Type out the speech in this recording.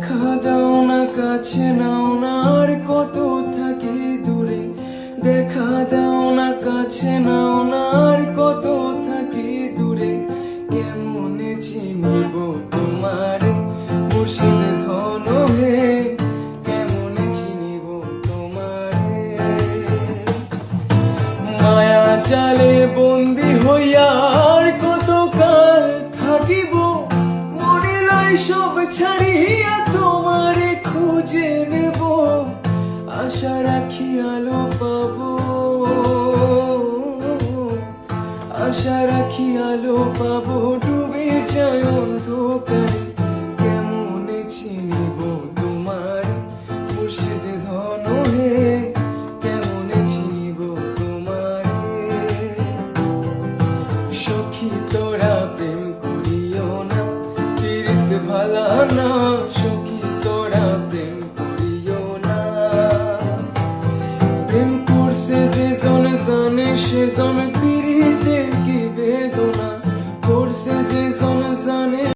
দেখা দাও না, কাছে নাও না, আর কত থাকি দূরে। দেখা দাও না, কাছে নাও না, আর কত থাকি দূরে। কেমনে চিনিব তোমার মুর্শিদ ধন হে, কেমনে চিনিব তোমারে। মায়া জালে বন্দি হইয়া আর কত কাল থাকিব, মরিলাই সব ছাড়িয়া তোমারে খুঁজে নেব। আশা রাখি আলো পাবো, আশা রাখি আলো পাবো, ডুবে যায় অন্ধকারে। কেমনে চিনিব তোমার মুর্শিদ ধন হে, কেমনে চিনিব তোমারে। সখী তোরা প্রেম করিও না, পীড়িত ভালা না। সখী তোরা প্রেম করিও না, প্রেম করছে যে জন জানে সে জন পীড়িত